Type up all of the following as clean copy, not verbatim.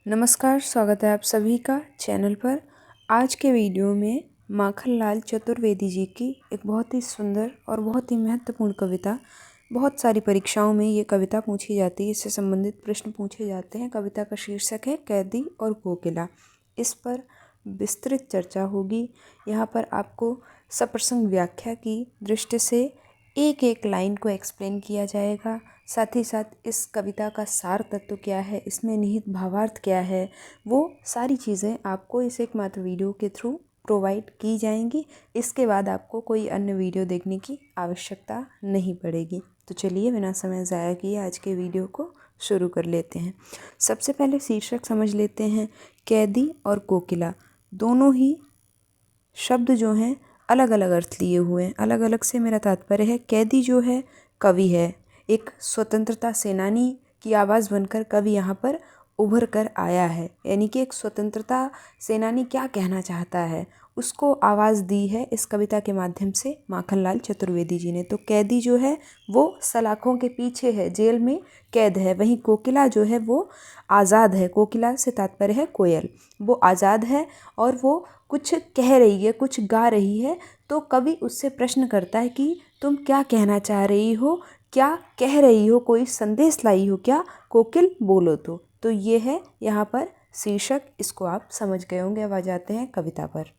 नमस्कार, स्वागत है आप सभी का चैनल पर। आज के वीडियो में माखनलाल चतुर्वेदी जी की एक बहुत ही सुंदर और बहुत ही महत्वपूर्ण कविता, बहुत सारी परीक्षाओं में ये कविता पूछी जाती है, इससे संबंधित प्रश्न पूछे जाते हैं। कविता का शीर्षक है कैदी और कोकिला। इस पर विस्तृत चर्चा होगी। यहाँ पर आपको सप्रसंग व्याख्या की दृष्टि से एक एक लाइन को एक्सप्लेन किया जाएगा। साथ ही साथ इस कविता का सार तत्व क्या है, इसमें निहित भावार्थ क्या है, वो सारी चीज़ें आपको इस एकमात्र वीडियो के थ्रू प्रोवाइड की जाएंगी। इसके बाद आपको कोई अन्य वीडियो देखने की आवश्यकता नहीं पड़ेगी। तो चलिए बिना समय ज़ाया किए आज के वीडियो को शुरू कर लेते हैं। सबसे पहले शीर्षक समझ लेते हैं। कैदी और कोकिला दोनों ही शब्द जो हैं अलग अलग अर्थ लिए हुए हैं। अलग अलग से मेरा तात्पर्य है, कैदी जो है कवि है, एक स्वतंत्रता सेनानी की आवाज़ बनकर कवि यहाँ पर उभर कर आया है। यानी कि एक स्वतंत्रता सेनानी क्या कहना चाहता है उसको आवाज़ दी है इस कविता के माध्यम से माखनलाल चतुर्वेदी जी ने। तो कैदी जो है वो सलाखों के पीछे है, जेल में कैद है। वहीं कोकिला जो है वो आज़ाद है। कोकिला से तात्पर्य है कोयल। वो आज़ाद है और वो कुछ कह रही है, कुछ गा रही है। तो कवि उससे प्रश्न करता है कि तुम क्या कहना चाह रही हो, क्या कह रही हो, कोई संदेश लाई हो क्या, कोकिल बोलो। तो ये है यहाँ पर शीर्षक। इसको आप समझ गए होंगे। अब आ जाते हैं कविता पर।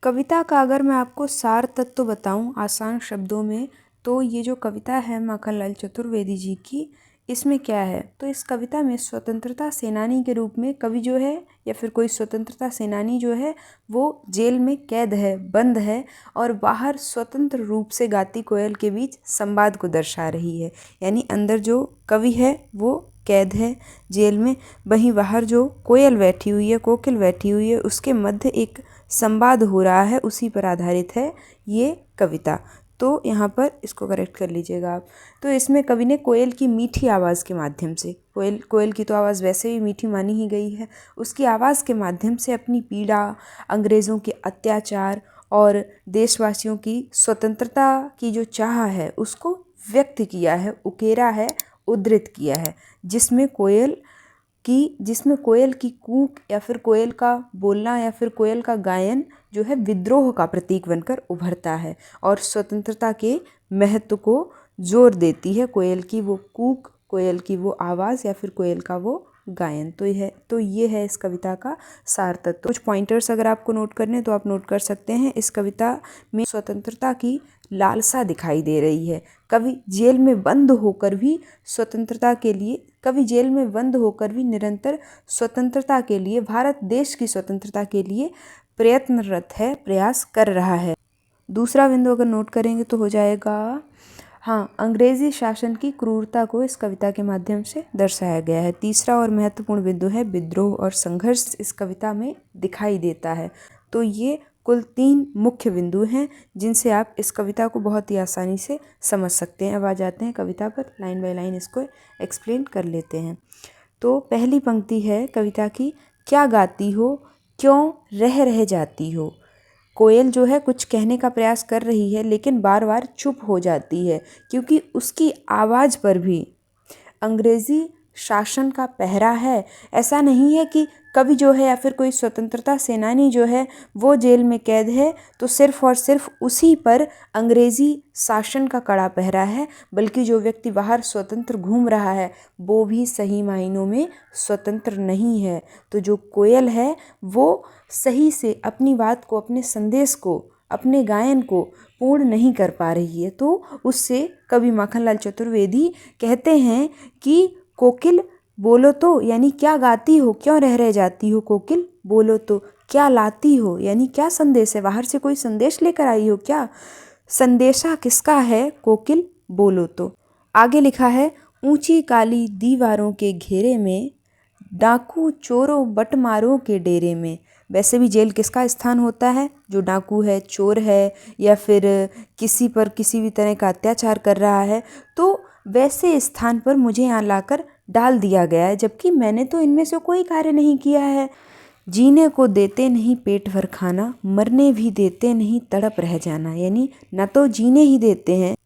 कविता का अगर मैं आपको सार तत्व बताऊं आसान शब्दों में, तो ये जो कविता है माखनलाल चतुर्वेदी जी की, इसमें क्या है, तो इस कविता में स्वतंत्रता सेनानी के रूप में कवि जो है या फिर कोई स्वतंत्रता सेनानी जो है वो जेल में कैद है, बंद है और बाहर स्वतंत्र रूप से गाती कोयल के बीच संवाद को दर्शा रही है। यानी अंदर जो कवि है वो कैद है जेल में, वहीं बाहर जो कोयल बैठी हुई है, कोकिल बैठी हुई है, उसके मध्य एक संवाद हो रहा है। उसी पर आधारित है ये कविता। तो यहाँ पर इसको करेक्ट कर लीजिएगा आप। तो इसमें कवि ने कोयल की मीठी आवाज़ के माध्यम से, कोयल की तो आवाज़ वैसे भी मीठी मानी ही गई है, उसकी आवाज़ के माध्यम से अपनी पीड़ा, अंग्रेज़ों के अत्याचार और देशवासियों की स्वतंत्रता की जो चाह है उसको व्यक्त किया है, उकेरा है, उद्धृत किया है। जिसमें कोयल की कूक या फिर कोयल का बोलना या फिर कोयल का गायन जो है विद्रोह का प्रतीक बनकर उभरता है और स्वतंत्रता के महत्व को जोर देती है कोयल की वो कूक, कोयल की वो आवाज़ या फिर कोयल का वो गायन। तो ये है इस कविता का सार तत्व। कुछ पॉइंटर्स अगर आपको नोट करने तो आप नोट कर सकते हैं। इस कविता में स्वतंत्रता की लालसा दिखाई दे रही है। कवि जेल में बंद होकर भी निरंतर स्वतंत्रता के लिए, भारत देश की स्वतंत्रता के लिए प्रयत्नरत है, प्रयास कर रहा है। दूसरा बिंदु अगर नोट करेंगे तो हो जाएगा, हाँ, अंग्रेजी शासन की क्रूरता को इस कविता के माध्यम से दर्शाया गया है। तीसरा और महत्वपूर्ण बिंदु है विद्रोह और संघर्ष इस कविता में दिखाई देता है। तो ये कुल 3 मुख्य बिंदु हैं जिनसे आप इस कविता को बहुत ही आसानी से समझ सकते हैं। अब आ जाते हैं कविता पर, लाइन बाय लाइन इसको एक्सप्लेन कर लेते हैं। तो पहली पंक्ति है कविता की, क्या गाती हो, क्यों रह रह जाती हो। कोयल जो है कुछ कहने का प्रयास कर रही है लेकिन बार बार चुप हो जाती है क्योंकि उसकी आवाज़ पर भी अंग्रेज़ी शासन का पहरा है। ऐसा नहीं है कि कवि जो है या फिर कोई स्वतंत्रता सेनानी जो है वो जेल में कैद है तो सिर्फ़ और सिर्फ उसी पर अंग्रेज़ी शासन का कड़ा पहरा है, बल्कि जो व्यक्ति बाहर स्वतंत्र घूम रहा है वो भी सही मायनों में स्वतंत्र नहीं है। तो जो कोयल है वो सही से अपनी बात को, अपने संदेश को, अपने गायन को पूर्ण नहीं कर पा रही है। तो उससे कवि माखनलाल चतुर्वेदी कहते हैं कि कोकिल बोलो तो, यानी क्या गाती हो, क्यों रह रह जाती हो, कोकिल बोलो तो, क्या लाती हो, यानी क्या संदेश है, बाहर से कोई संदेश लेकर आई हो क्या, संदेशा किसका है, कोकिल बोलो तो। आगे लिखा है, ऊंची काली दीवारों के घेरे में, डाकू चोरों बटमारों के डेरे में। वैसे भी जेल किसका स्थान होता है, जो डाकू है, चोर है या फिर किसी पर किसी भी तरह का अत्याचार कर रहा है, तो वैसे स्थान पर मुझे यहाँ लाकर डाल दिया गया है, जबकि मैंने तो इनमें से कोई कार्य नहीं किया है। जीने को देते नहीं पेट भर खाना, मरने भी देते नहीं तड़प रह जाना। यानी न तो जीने ही देते हैं,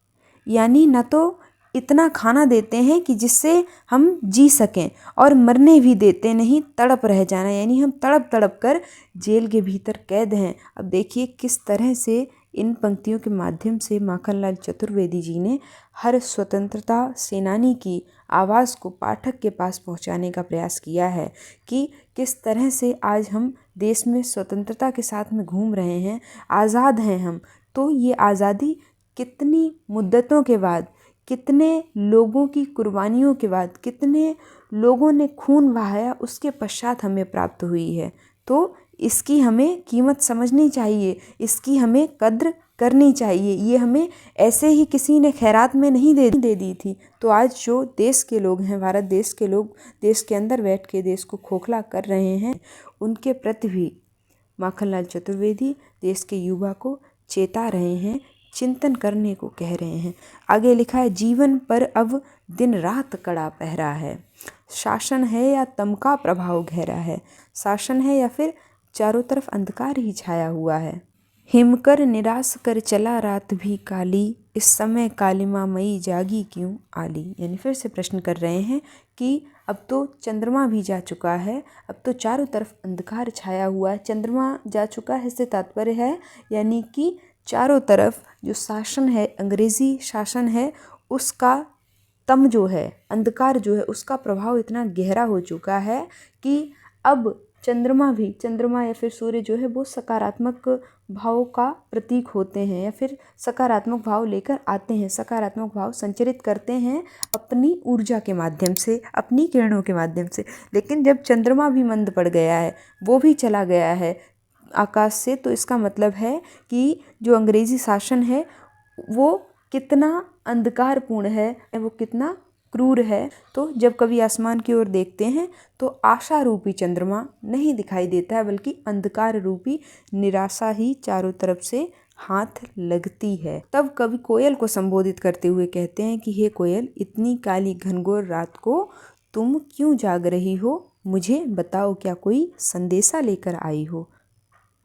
यानी न तो इतना खाना देते हैं कि जिससे हम जी सकें, और मरने भी देते नहीं, तड़प रह जाना, यानी हम तड़प तड़प कर जेल के भीतर कैद हैं। अब देखिए किस तरह से इन पंक्तियों के माध्यम से माखनलाल चतुर्वेदी जी ने हर स्वतंत्रता सेनानी की आवाज़ को पाठक के पास पहुंचाने का प्रयास किया है कि किस तरह से आज हम देश में स्वतंत्रता के साथ में घूम रहे हैं, आज़ाद हैं हम। तो ये आज़ादी कितनी मुद्दतों के बाद, कितने लोगों की कुर्बानियों के बाद, कितने लोगों ने खून बहाया, उसके पश्चात हमें प्राप्त हुई है। तो इसकी हमें कीमत समझनी चाहिए, इसकी हमें कद्र करनी चाहिए। ये हमें ऐसे ही किसी ने खैरात में नहीं दे दी थी। तो आज जो देश के लोग हैं, भारत देश के लोग देश के अंदर बैठ के देश को खोखला कर रहे हैं, उनके प्रति भी माखनलाल चतुर्वेदी देश के युवा को चेता रहे हैं, चिंतन करने को कह रहे हैं। आगे लिखा है, जीवन पर अब दिन रात कड़ा पहरा है, शासन है या तम का प्रभाव गहरा है। शासन है या फिर चारों तरफ अंधकार ही छाया हुआ है। हिमकर निराश कर चला रात भी काली, इस समय कालिमा मई जागी क्यों आली। यानी फिर से प्रश्न कर रहे हैं कि अब तो चंद्रमा भी जा चुका है, अब तो चारों तरफ अंधकार छाया हुआ है। चंद्रमा जा चुका है इससे तात्पर्य है यानी कि चारों तरफ जो शासन है, अंग्रेज़ी शासन है, उसका तम जो है, अंधकार जो है, उसका प्रभाव इतना गहरा हो चुका है कि अब चंद्रमा या फिर सूर्य जो है वो सकारात्मक भाव का प्रतीक होते हैं, या फिर सकारात्मक भाव लेकर आते हैं, सकारात्मक भाव संचरित करते हैं अपनी ऊर्जा के माध्यम से, अपनी किरणों के माध्यम से। लेकिन जब चंद्रमा भी मंद पड़ गया है, वो भी चला गया है आकाश से, तो इसका मतलब है कि जो अंग्रेज़ी शासन है वो कितना अंधकारपूर्ण है, वो कितना क्रूर है। तो जब कभी आसमान की ओर देखते हैं तो आशा रूपी चंद्रमा नहीं दिखाई देता है, बल्कि अंधकार रूपी निराशा ही चारों तरफ से हाथ लगती है। तब कवि कोयल को संबोधित करते हुए कहते हैं कि हे कोयल, इतनी काली घनघोर रात को तुम क्यों जाग रही हो, मुझे बताओ क्या कोई संदेशा लेकर आई हो।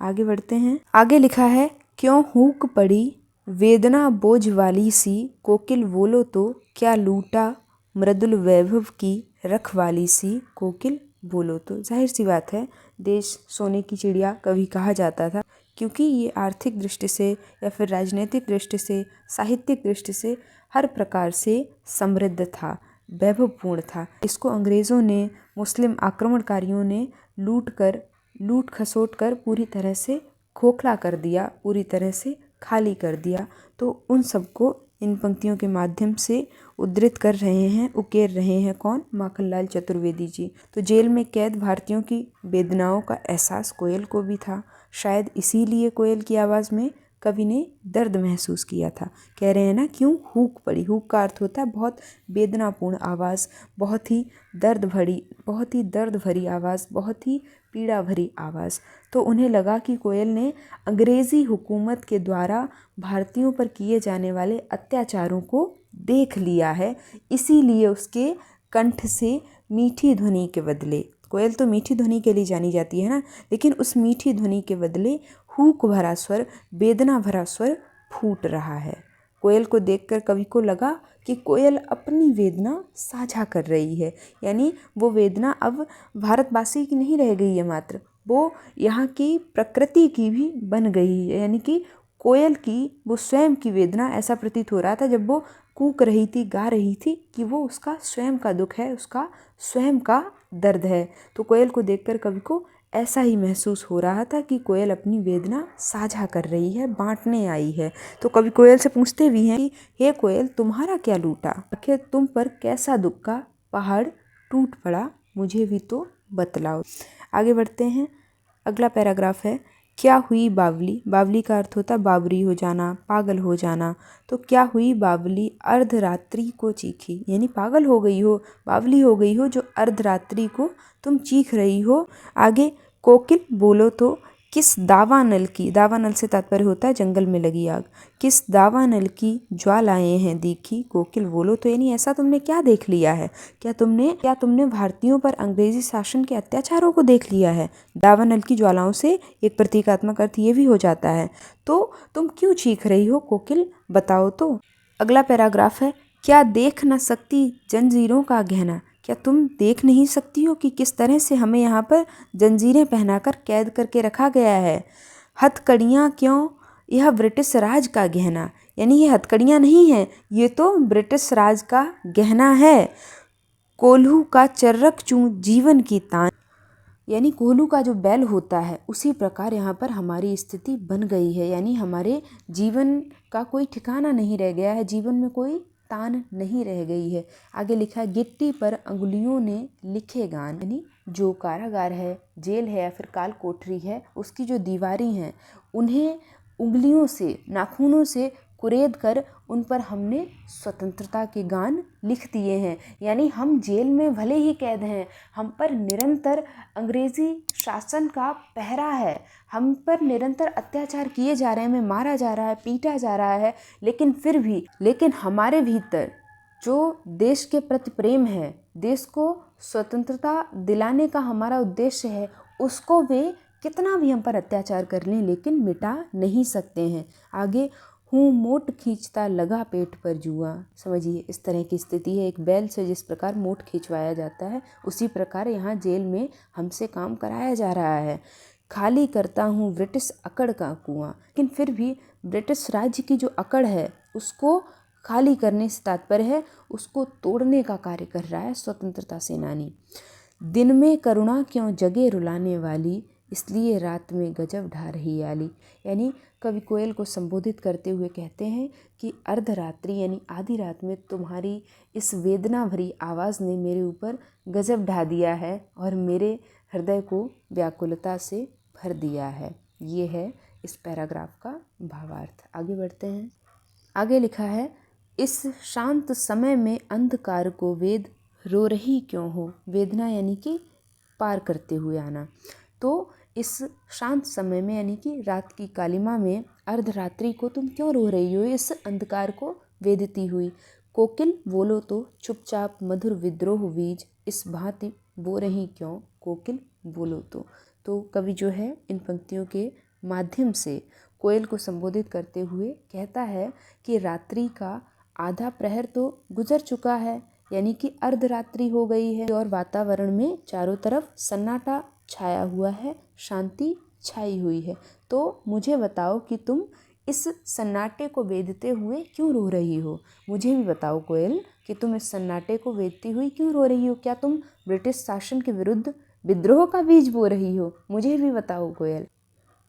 आगे बढ़ते हैं। आगे लिखा है, क्यों हूक पड़ी वेदना बोझ वाली सी, कोकिल बोलो तो क्या लूटा मृदुल वैभव की रखवाली सी, कोकिल बोलो तो। जाहिर सी बात है, देश सोने की चिड़िया कभी कहा जाता था, क्योंकि ये आर्थिक दृष्टि से या फिर राजनीतिक दृष्टि से, साहित्यिक दृष्टि से हर प्रकार से समृद्ध था, वैभवपूर्ण था। इसको अंग्रेज़ों ने, मुस्लिम आक्रमणकारियों ने लूट खसोट कर पूरी तरह से खोखला कर दिया, पूरी तरह से खाली कर दिया। तो उन सबको इन पंक्तियों के माध्यम से उद्धृत कर रहे हैं, उकेर रहे हैं। कौन? माखनलाल चतुर्वेदी जी। तो जेल में कैद भारतीयों की वेदनाओं का एहसास कोयल को भी था। शायद इसीलिए कोयल की आवाज़ में कवि ने दर्द महसूस किया था। कह रहे हैं ना, क्यों हूक पड़ी। हूक का अर्थ होता है बहुत वेदनापूर्ण आवाज़, बहुत ही दर्द भरी आवाज़, बहुत ही पीड़ा भरी आवाज़। तो उन्हें लगा कि कोयल ने अंग्रेज़ी हुकूमत के द्वारा भारतीयों पर किए जाने वाले अत्याचारों को देख लिया है, इसीलिए उसके कंठ से मीठी ध्वनि के बदले, कोयल तो मीठी ध्वनि के लिए जानी जाती है ना, लेकिन उस मीठी ध्वनि के बदले हूक भरा स्वर, वेदना भरा स्वर फूट रहा है। कोयल को देखकर कवि को लगा कि कोयल अपनी वेदना साझा कर रही है, यानी वो वेदना अब भारतवासी की नहीं रह गई है मात्र, वो यहाँ की प्रकृति की भी बन गई है। यानी कि कोयल की वो स्वयं की वेदना, ऐसा प्रतीत हो रहा था जब वो कूक रही थी, गा रही थी, कि वो उसका स्वयं का दुख है, उसका स्वयं का दर्द है। तो कोयल को देखकर कवि को ऐसा ही महसूस हो रहा था कि कोयल अपनी वेदना साझा कर रही है, बांटने आई है। तो कवि कोयल से पूछते भी हैं कि हे कोयल, तुम्हारा क्या लूटा, आखिर तुम पर कैसा दुख का पहाड़ टूट पड़ा, मुझे भी तो बतलाओ। आगे बढ़ते हैं। अगला पैराग्राफ है, क्या हुई बावली। बावली का अर्थ होता है बावरी हो जाना, पागल हो जाना। तो क्या हुई बावली अर्धरात्रि को चीखी, यानी पागल हो गई हो, बावली हो गई हो जो अर्धरात्रि को तुम चीख रही हो। आगे, कोकिल बोलो तो किस दावानल की, दावानल से तात्पर्य होता है जंगल में लगी आग, किस दावानल की ज्वालाएं हैं देखी, कोकिल बोलो तो, यानी ऐसा तुमने क्या देख लिया है, क्या तुमने भारतीयों पर अंग्रेजी शासन के अत्याचारों को देख लिया है। दावानल की ज्वालाओं से एक प्रतीकात्मक अर्थ ये भी हो जाता है। तो तुम क्यों चीख रही हो कोकिल, बताओ तो। अगला पैराग्राफ है, क्या देख न सकती जंजीरों का गहना, क्या तुम देख नहीं सकती हो कि किस तरह से हमें यहाँ पर जंजीरें पहनाकर कैद करके रखा गया है। हथकड़ियाँ क्यों, यह ब्रिटिश राज का गहना, यानी ये हथकड़ियाँ नहीं हैं, ये तो ब्रिटिश राज का गहना है। कोल्हू का चर्रक चूं जीवन की तान, यानी कोल्हू का जो बैल होता है उसी प्रकार यहाँ पर हमारी स्थिति बन गई है, यानी हमारे जीवन का कोई ठिकाना नहीं रह गया है, जीवन में कोई तान नहीं रह गई है। आगे लिखा है गिट्टी पर अंगुलियों ने लिखे गान, यानी जो कारागार है, जेल है या फिर काल कोठरी है, उसकी जो दीवारें हैं उन्हें उंगलियों से, नाखूनों से कुरेद कर उन पर हमने स्वतंत्रता के गान लिख दिए हैं। यानी हम जेल में भले ही कैद हैं, हम पर निरंतर अंग्रेज़ी शासन का पहरा है, हम पर निरंतर अत्याचार किए जा रहे हैं, हमें मारा जा रहा है, पीटा जा रहा है, लेकिन फिर भी हमारे भीतर जो देश के प्रति प्रेम है, देश को स्वतंत्रता दिलाने का हमारा उद्देश्य है, उसको वे कितना भी हम पर अत्याचार कर लें लेकिन मिटा नहीं सकते हैं। आगे हूँ मोट खींचता लगा पेट पर जुआ, समझिए इस तरह की स्थिति है। एक बैल से जिस प्रकार मोट खिंचवाया जाता है उसी प्रकार यहाँ जेल में हमसे काम कराया जा रहा है। खाली करता हूँ ब्रिटिश अकड़ का कुआं, लेकिन फिर भी ब्रिटिश राज्य की जो अकड़ है उसको खाली करने से तात्पर्य है उसको तोड़ने का कार्य कर रहा है स्वतंत्रता सेनानी। दिन में करुणा क्यों जगे रुलाने वाली, इसलिए रात में गजब ढा रही आली, यानी कवि कोयल को संबोधित करते हुए कहते हैं कि अर्धरात्रि यानी आधी रात में तुम्हारी इस वेदना भरी आवाज़ ने मेरे ऊपर गजब ढा दिया है और मेरे हृदय को व्याकुलता से भर दिया है। ये है इस पैराग्राफ का भावार्थ। आगे बढ़ते हैं। आगे लिखा है इस शांत समय में अंधकार को वेद रो रही क्यों हो, वेदना यानी कि पार करते हुए आना। तो इस शांत समय में यानी कि रात की कालिमा में अर्धरात्रि को तुम क्यों रो रही हो, इस अंधकार को वेदती हुई। कोकिल बोलो तो चुपचाप मधुर विद्रोह बीज, इस भांति बो रही क्यों कोकिल बोलो तो कवि जो है इन पंक्तियों के माध्यम से कोयल को संबोधित करते हुए कहता है कि रात्रि का आधा प्रहर तो गुजर चुका है, यानी कि अर्धरात्रि हो गई है और वातावरण में चारों तरफ सन्नाटा छाया हुआ है, शांति छाई हुई है। तो मुझे बताओ कि तुम इस सन्नाटे को वेदते हुए क्यों रो रही हो। मुझे भी बताओ कोयल कि तुम इस सन्नाटे को वेदती हुई क्यों रो रही हो। क्या तुम ब्रिटिश शासन के विरुद्ध विद्रोह का बीज बो रही हो। मुझे भी बताओ कोयल।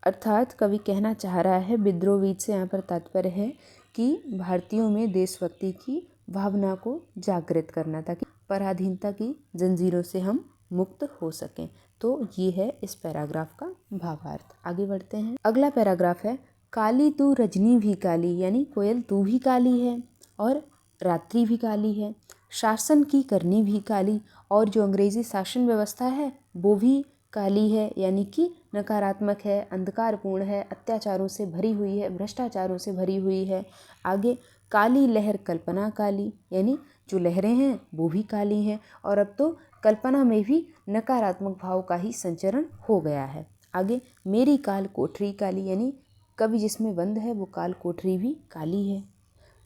अर्थात कवि कहना चाह रहा है, विद्रोह बीज से यहाँ पर तात्पर्य है कि भारतीयों में देशभक्ति की भावना को जागृत करना ताकि पराधीनता की जंजीरों से हम मुक्त हो सकें। तो ये है इस पैराग्राफ का भावार्थ। आगे बढ़ते हैं। अगला पैराग्राफ है काली तू रजनी भी काली, यानी कोयल तू भी काली है और रात्रि भी काली है, शासन की करनी भी काली और जो अंग्रेजी शासन व्यवस्था है वो भी काली है, यानी कि नकारात्मक है, अंधकारपूर्ण है, अत्याचारों से भरी हुई है, भ्रष्टाचारों से भरी हुई है। आगे काली लहर कल्पना काली, यानी जो लहरें हैं वो भी काली हैं और अब तो कल्पना में भी नकारात्मक भाव का ही संचरण हो गया है। आगे मेरी काल कोठरी काली, यानी कवि जिसमें बंद है वो काल कोठरी भी काली है।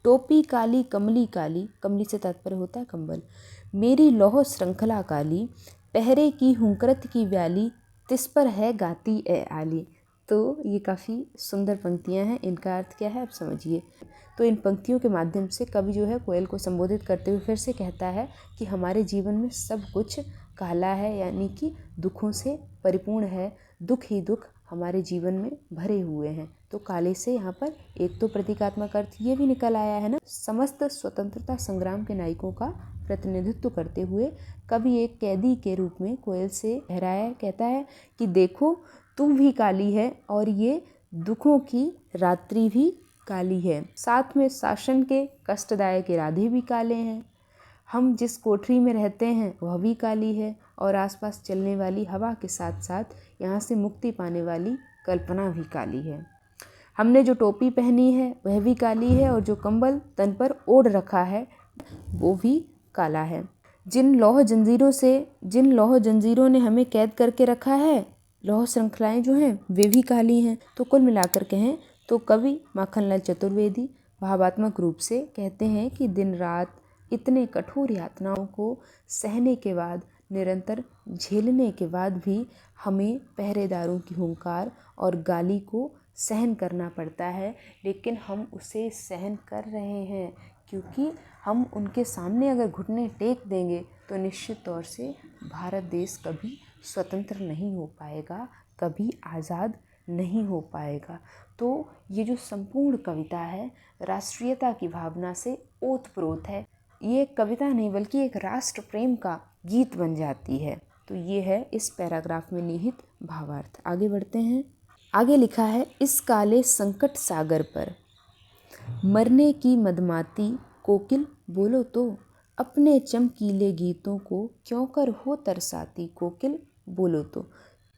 टोपी काली कमली काली, कमली से तात्पर्य होता है कंबल। मेरी लौह श्रृंखला काली, पहरे की हुंकरत की व्याली, तिस पर है गाती ए आली। तो ये काफ़ी सुंदर पंक्तियां हैं, इनका अर्थ क्या है आप समझिए। तो इन पंक्तियों के माध्यम से कवि जो है कोयल को संबोधित करते हुए फिर से कहता है कि हमारे जीवन में सब कुछ काला है, यानी कि दुखों से परिपूर्ण है, दुख ही दुख हमारे जीवन में भरे हुए हैं। तो काले से यहाँ पर एक तो प्रतीकात्मक अर्थ ये भी निकल आया है ना। समस्त स्वतंत्रता संग्राम के नायकों का प्रतिनिधित्व करते हुए कवि एक कैदी के रूप में कोयल से कहता है कि देखो तुम भी काली है और ये दुखों की रात्रि भी काली है, साथ में शासन के कष्टदायक इरादे भी काले हैं, हम जिस कोठरी में रहते हैं वह भी काली है और आसपास चलने वाली हवा के साथ साथ यहाँ से मुक्ति पाने वाली कल्पना भी काली है। हमने जो टोपी पहनी है वह भी काली है और जो कंबल तन पर ओढ़ रखा है वो भी काला है। जिन लौह जंजीरों ने हमें कैद करके रखा है, लौह श्रृंखलाएं जो हैं वे भी काली हैं। तो कुल मिलाकर कहें तो कवि माखनलाल चतुर्वेदी भावात्मक रूप से कहते हैं कि दिन रात इतने कठोर यातनाओं को सहने के बाद, निरंतर झेलने के बाद भी हमें पहरेदारों की हुंकार और गाली को सहन करना पड़ता है, लेकिन हम उसे सहन कर रहे हैं क्योंकि हम उनके सामने अगर घुटने टेक देंगे तो निश्चित तौर से भारत देश कभी स्वतंत्र नहीं हो पाएगा, कभी आज़ाद नहीं हो पाएगा। तो ये जो संपूर्ण कविता है राष्ट्रीयता की भावना से ओतप्रोत है। ये एक कविता नहीं बल्कि एक राष्ट्र प्रेम का गीत बन जाती है। तो ये है इस पैराग्राफ में निहित भावार्थ। आगे बढ़ते हैं। आगे लिखा है, इस काले संकट सागर पर मरने की मदमाती कोकिल बोलो तो, अपने चमकीले गीतों को क्यों कर हो तरसाती कोकिल बोलो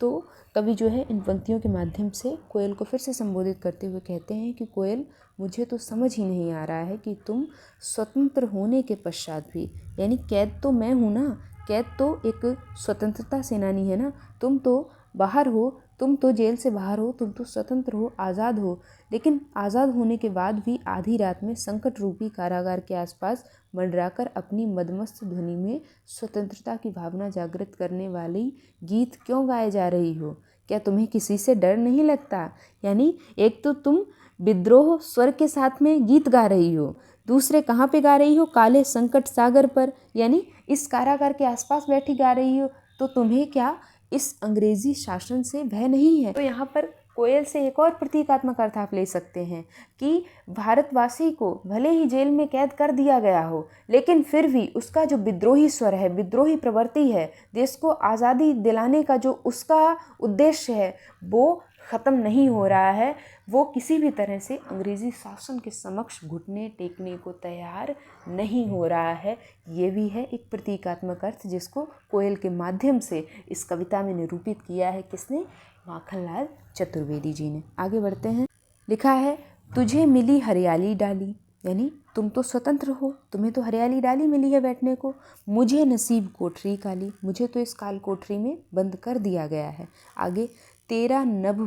तो कवि जो है इन पंक्तियों के माध्यम से कोयल को फिर से संबोधित करते हुए कहते हैं कि कोयल, मुझे तो समझ ही नहीं आ रहा है कि तुम स्वतंत्र होने के पश्चात भी, यानी कैद तो मैं हूँ ना, कैद तो एक स्वतंत्रता सेनानी है ना, तुम तो बाहर हो, तुम तो जेल से बाहर हो, तुम तो स्वतंत्र हो, आज़ाद हो, लेकिन आज़ाद होने के बाद भी आधी रात में संकट रूपी कारागार के आसपास मंडराकर अपनी मदमस्त ध्वनि में स्वतंत्रता की भावना जागृत करने वाली गीत क्यों गाए जा रही हो? क्या तुम्हें किसी से डर नहीं लगता? यानी एक तो तुम विद्रोह स्वर के साथ में गीत गा रही हो, दूसरे कहाँ पे गा रही हो? काले संकट सागर पर, यानी इस कारागार के आसपास बैठी गा रही हो। तो तुम्हें क्या इस अंग्रेजी शासन से भय नहीं है? तो यहाँ पर कोयल से एक और प्रतीकात्मक अर्थ आप ले सकते हैं कि भारतवासी को भले ही जेल में कैद कर दिया गया हो, लेकिन फिर भी उसका जो विद्रोही स्वर है, विद्रोही प्रवृत्ति है, देश को आज़ादी दिलाने का जो उसका उद्देश्य है, वो ख़त्म नहीं हो रहा है। वो किसी भी तरह से अंग्रेज़ी शासन के समक्ष घुटने टेकने को तैयार नहीं हो रहा है। ये भी है एक प्रतीकात्मक अर्थ जिसको कोयल के माध्यम से इस कविता में निरूपित किया है। किसने? माखनलाल चतुर्वेदी जी ने। आगे बढ़ते हैं। लिखा है, तुझे मिली हरियाली डाली, यानी तुम तो स्वतंत्र हो, तुम्हें तो हरियाली डाली मिली है बैठने को। मुझे नसीब कोठरी काली, मुझे तो इस काल कोठरी में बंद कर दिया गया है। आगे, तेरा नभ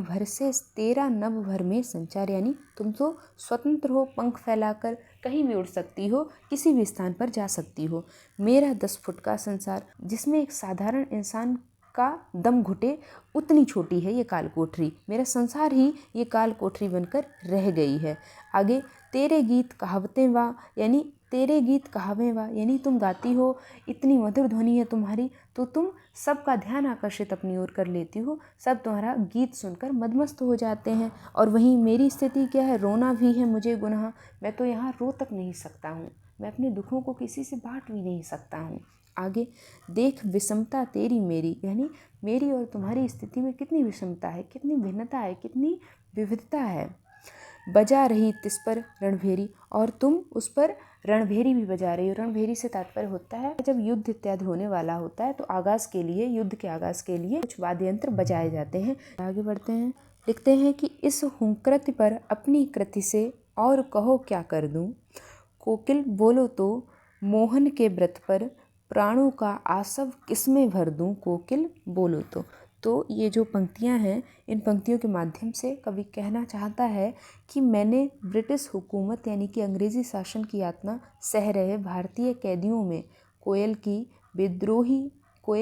भर में संचार, यानी तुम तो स्वतंत्र हो, पंख फैलाकर कहीं भी उड़ सकती हो, किसी भी स्थान पर जा सकती हो। मेरा 10 फुट का संसार, जिसमें एक साधारण इंसान का दम घुटे उतनी छोटी है ये काल कोठरी, मेरा संसार ही ये काल कोठरी बनकर रह गई है। आगे, तेरे गीत कहावतें वा, यानी तेरे गीत कहावें वा, यानी तुम गाती हो, इतनी मधुर ध्वनि है तुम्हारी, तो तुम सबका ध्यान आकर्षित अपनी ओर कर लेती हो, सब तुम्हारा गीत सुनकर मदमस्त हो जाते हैं। और वहीं मेरी स्थिति क्या है? रोना भी है मुझे गुनाह, मैं तो यहाँ रो तक नहीं सकता हूँ, मैं अपने दुखों को किसी से बांट भी नहीं सकता हूँ। आगे, देख विषमता तेरी मेरी, यानी मेरी और तुम्हारी स्थिति में कितनी विषमता है, कितनी भिन्नता है, कितनी विविधता है। बजा रही तिस पर रणभेरी, और तुम उस पर रणभेरी भी बजा रही हो। रणभेरी से तात्पर्य होता है जब युद्ध इत्यादि होने वाला होता है तो आगाज़ के लिए, युद्ध के आगाज़ के लिए कुछ वाद्य यंत्र बजाए जाते हैं। आगे बढ़ते हैं। लिखते हैं कि इस हुंकृति पर अपनी कृति से और कहो क्या कर दूं, कोकिल बोलो तो मोहन के व्रत पर प्राणों का आसव किसमें भर दूं, कोकिल बोलो तो ये जो पंक्तियां हैं, इन पंक्तियों के माध्यम से कवि कहना चाहता है कि मैंने ब्रिटिश हुकूमत यानी कि अंग्रेज़ी शासन की यातना सह रहे भारतीय कैदियों में कोयल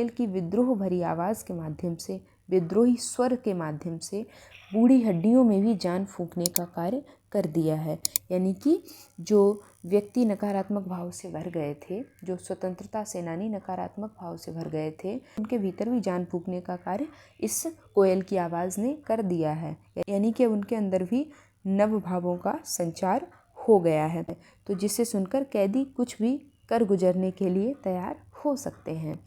की विद्रोह भरी आवाज़ के माध्यम से, विद्रोही स्वर के माध्यम से बूढ़ी हड्डियों में भी जान फूंकने का कार्य कर दिया है। यानी कि जो व्यक्ति नकारात्मक भाव से भर गए थे, जो स्वतंत्रता सेनानी नकारात्मक भाव से भर गए थे, उनके भीतर भी जान फूंकने का कार्य इस कोयल की आवाज़ ने कर दिया है। यानी कि उनके अंदर भी नव भावों का संचार हो गया है, तो जिसे सुनकर कैदी कुछ भी कर गुजरने के लिए तैयार हो सकते हैं।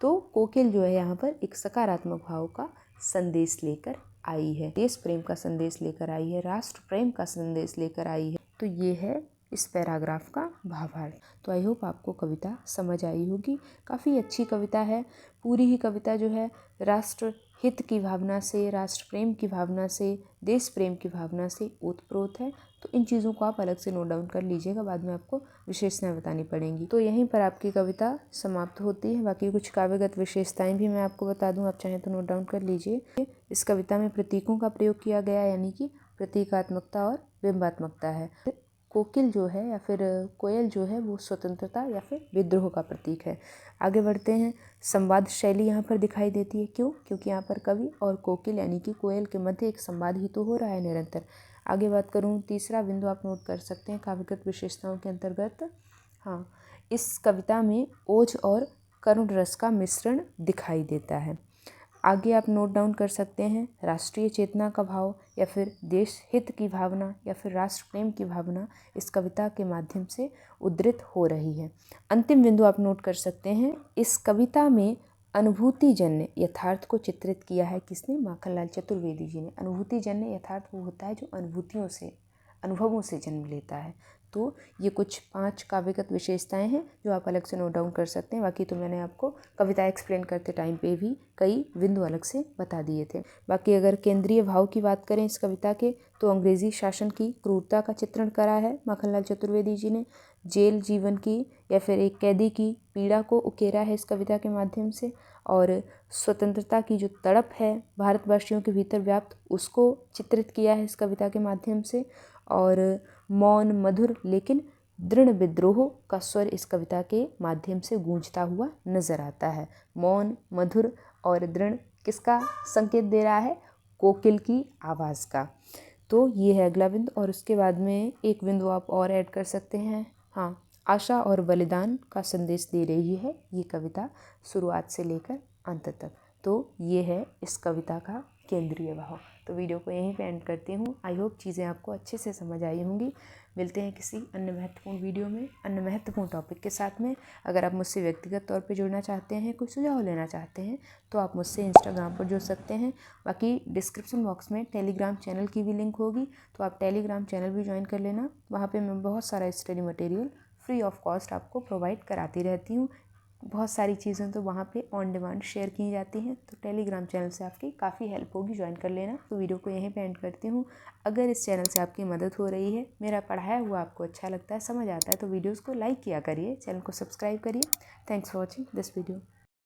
तो कोकिल जो है यहाँ पर एक सकारात्मक भाव का संदेश लेकर आई है, देश प्रेम का संदेश लेकर आई है, राष्ट्र प्रेम का संदेश लेकर आई है। तो ये है इस पैराग्राफ का भावार्थ। तो आई होप आपको कविता समझ आई होगी। काफ़ी अच्छी कविता है। पूरी ही कविता जो है राष्ट्र हित की भावना से, राष्ट्र प्रेम की भावना से, देश प्रेम की भावना से ओतप्रोत है। तो इन चीज़ों को आप अलग से नोट डाउन कर लीजिएगा, बाद में आपको विशेषताएं बतानी पड़ेंगी। तो यहीं पर आपकी कविता समाप्त होती है। बाकी कुछ काव्यगत विशेषताएं भी मैं आपको बता दूं, आप चाहें तो नोट डाउन कर लीजिए। इस कविता में प्रतीकों का प्रयोग किया गया, यानी कि प्रतीकात्मकता और बिंबात्मकता है। कोकिल जो है या फिर कोयल जो है वो स्वतंत्रता या फिर विद्रोह का प्रतीक है। आगे बढ़ते हैं। संवाद शैली यहाँ पर दिखाई देती है, क्यों? क्योंकि यहाँ पर कवि और कोकिल यानी कि कोयल के मध्य एक संवाद ही तो हो रहा है निरंतर। आगे बात करूँ, तीसरा बिंदु आप नोट कर सकते हैं काव्यगत विशेषताओं के अंतर्गत। हाँ, इस कविता में ओज और करुण रस का मिश्रण दिखाई देता है। आगे आप नोट डाउन कर सकते हैं, राष्ट्रीय चेतना का भाव या फिर देश हित की भावना या फिर राष्ट्र प्रेम की भावना इस कविता के माध्यम से उद्धृत हो रही है। अंतिम बिंदु आप नोट कर सकते हैं, इस कविता में अनुभूतिजन्य यथार्थ को चित्रित किया है किसने? माखनलाल चतुर्वेदी जी ने। अनुभूतिजन्य यथार्थ वो होता है जो अनुभूतियों से, अनुभवों से जन्म लेता है। तो ये कुछ 5 काव्यगत विशेषताएं हैं जो आप अलग से नोट डाउन कर सकते हैं। बाकी तो मैंने आपको कविता एक्सप्लेन करते टाइम पे भी कई बिंदु अलग से बता दिए थे। बाकी अगर केंद्रीय भाव की बात करें इस कविता के, तो अंग्रेजी शासन की क्रूरता का चित्रण करा है माखनलाल चतुर्वेदी जी ने। जेल जीवन की या फिर एक कैदी की पीड़ा को उकेरा है इस कविता के माध्यम से। और स्वतंत्रता की जो तड़प है भारतवासियों के भीतर व्याप्त, उसको चित्रित किया है इस कविता के माध्यम से। और मौन मधुर लेकिन दृढ़ विद्रोह का स्वर इस कविता के माध्यम से गूंजता हुआ नजर आता है। मौन मधुर और दृढ़ किसका संकेत दे रहा है? कोकिल की आवाज़ का। तो ये है अगला बिंदु। और उसके बाद में एक बिंदु आप और ऐड कर सकते हैं। हाँ, आशा और बलिदान का संदेश दे रही है ये कविता शुरुआत से लेकर अंत तक। तो ये है इस कविता का केंद्रीय भाव। तो वीडियो को यहीं पे एंड करती हूँ। आई होप चीज़ें आपको अच्छे से समझ आई होंगी। मिलते हैं किसी अन्य महत्वपूर्ण वीडियो में अन्य महत्वपूर्ण टॉपिक के साथ में। अगर आप मुझसे व्यक्तिगत तौर पे जुड़ना चाहते हैं, कोई सुझाव लेना चाहते हैं, तो आप मुझसे इंस्टाग्राम पर जुड़ सकते हैं। बाकी डिस्क्रिप्शन बॉक्स में टेलीग्राम चैनल की भी लिंक होगी, तो आप टेलीग्राम चैनल भी ज्वाइन कर लेना। वहाँ पर मैं बहुत सारा study material free of cost आपको प्रोवाइड कराती रहती हूँ। बहुत सारी चीज़ें तो वहाँ पे ऑन डिमांड शेयर की जाती हैं, तो टेलीग्राम चैनल से आपकी काफ़ी हेल्प होगी, ज्वाइन कर लेना। तो वीडियो को यहीं पे एंड करती हूँ। अगर इस चैनल से आपकी मदद हो रही है, मेरा पढ़ाया हुआ आपको अच्छा लगता है, समझ आता है, तो वीडियोज़ को लाइक किया करिए, चैनल को सब्सक्राइब करिए। Thanks for watching this video.